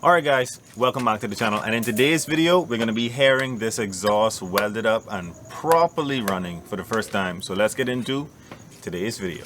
Alright guys, welcome back to the channel, and in today's video we're going to be hearing this exhaust welded up and properly running for the first time. So let's get into today's video.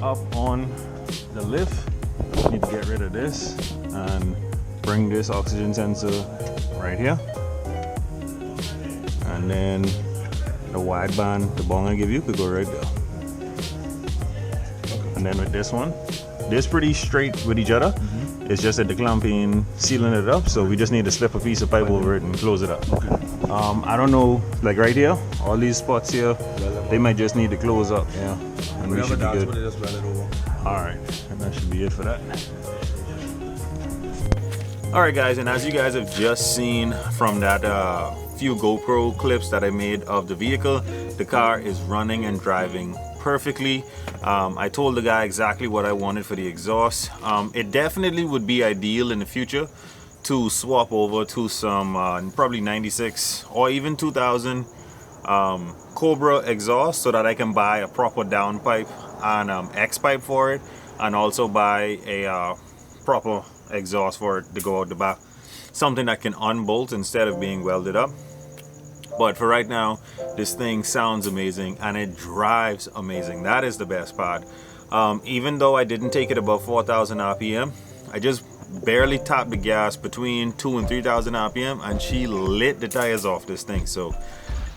Up on the lift, need to get rid of this and bring this oxygen sensor right here, and then the wideband, the bong I give you, could go right there. And then with this one, this pretty straight with each other. It's just that the clamping sealing it up, so we just need to slip a piece of pipe over it and close it up. I don't know, like right here, all these spots here, they might just need to close up. Yeah, and we should be good. Alright, and that should be it for that. Alright guys, and as you guys have just seen from that few GoPro clips that I made of the vehicle, the car is running and driving perfectly. I told the guy exactly what I wanted for the exhaust. It definitely would be ideal in the future to swap over to some probably 96 or even 2000 Cobra exhaust so that I can buy a proper downpipe and X pipe for it, and also buy a proper exhaust for it to go out the back, something that can unbolt instead of being welded up. But for right now, this thing sounds amazing and it drives amazing. That is the best part. Even though I didn't take it above 4,000 RPM, I just barely tapped the gas between 2,000 and 3,000 RPM and she lit the tires off this thing. So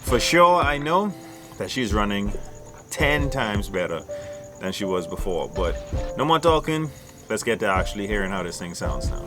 for sure, I know that she's running 10 times better than she was before. But no more talking, let's get to actually hearing how this thing sounds now.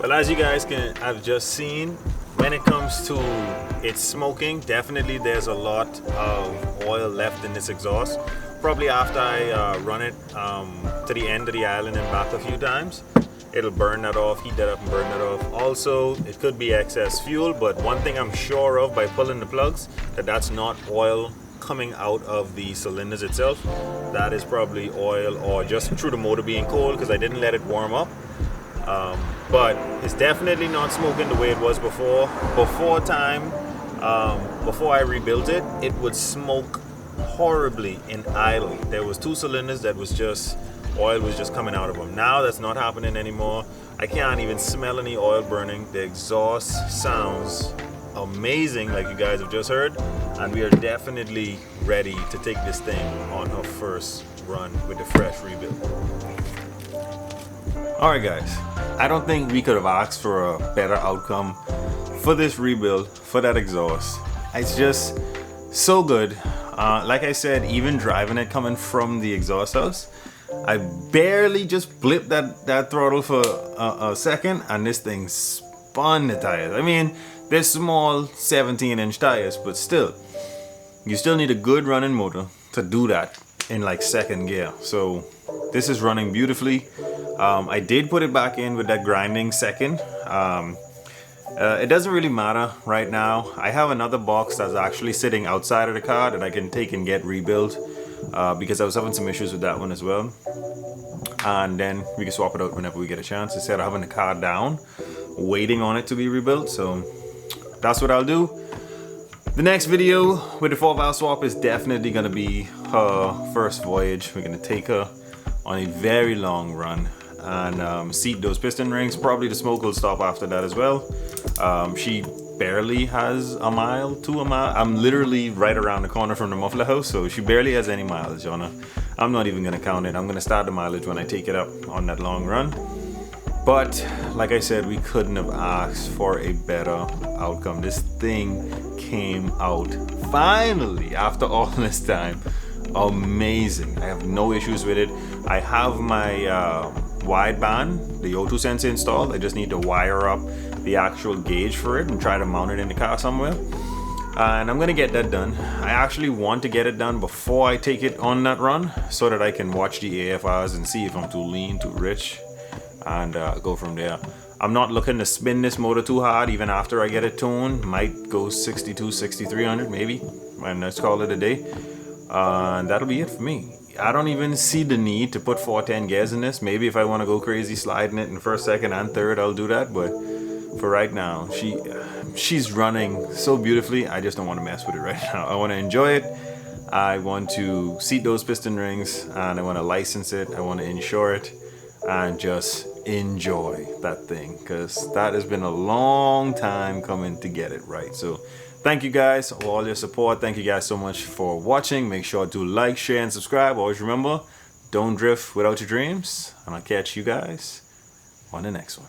Well, as you guys can have just seen, when it comes to it smoking, definitely there's a lot of oil left in this exhaust. Probably after I run it to the end of the island and back a few times, it'll burn that off, heat that up and burn that off. Also, it could be excess fuel, but one thing I'm sure of by pulling the plugs, that's not oil coming out of the cylinders itself. That is probably oil or just through the motor being cold because I didn't let it warm up. But it's definitely not smoking the way it was before. Before I rebuilt it, it would smoke horribly in idle. There was 2 cylinders that was just, oil was just coming out of them. Now that's not happening anymore. I can't even smell any oil burning. The exhaust sounds amazing like you guys have just heard. And we are definitely ready to take this thing on her first run with the fresh rebuild. Alright guys, I don't think we could have asked for a better outcome for this rebuild, for that exhaust. It's just so good. Like I said, even driving it coming from the exhaust house, I barely just blipped that throttle for a second and this thing spun the tires. I mean, they're small 17-inch tires, but still, you still need a good running motor to do that in like second gear. So this is running beautifully. I did put it back in with that grinding second. It doesn't really matter right now. I have another box that's actually sitting outside of the car that I can take and get rebuilt because I was having some issues with that one as well. And then we can swap it out whenever we get a chance instead of having the car down, waiting on it to be rebuilt. So that's what I'll do. The next video with the 4-valve swap is definitely going to be her first voyage. We're going to take her on a very long run and seat those piston rings. Probably the smoke will stop after that as well. She barely has a mile to a mile. I'm literally right around the corner from the muffler house, so she barely has any mileage on her. I'm not even going to count it. I'm going to start the mileage when I take it up on that long run. But like I said, we couldn't have asked for a better outcome. This thing came out finally after all this time. Amazing. I have no issues with it. I have my wideband, the O2 sensor installed. I just need to wire up the actual gauge for it and try to mount it in the car somewhere. And I'm gonna get that done. I actually want to get it done before I take it on that run so that I can watch the AFRs and see if I'm too lean, too rich, and go from there. I'm not looking to spin this motor too hard even after I get it tuned. Might go 62, 6300 maybe, and let's call it a day. That'll be it for me. I don't even see the need to put 410 gears in this. Maybe if I want to go crazy sliding it in first, second, and third, I'll do that. But for right now, she's running so beautifully. I just don't want to mess with it right now. I want to enjoy it. I want to seat those piston rings, and I want to license it. I want to insure it, and just enjoy that thing, because that has been a long time coming to get it right. So thank you guys for all your support. Thank you guys so much for watching. Make sure to like, share, and subscribe. Always remember, don't drift without your dreams, and I'll catch you guys on the next one.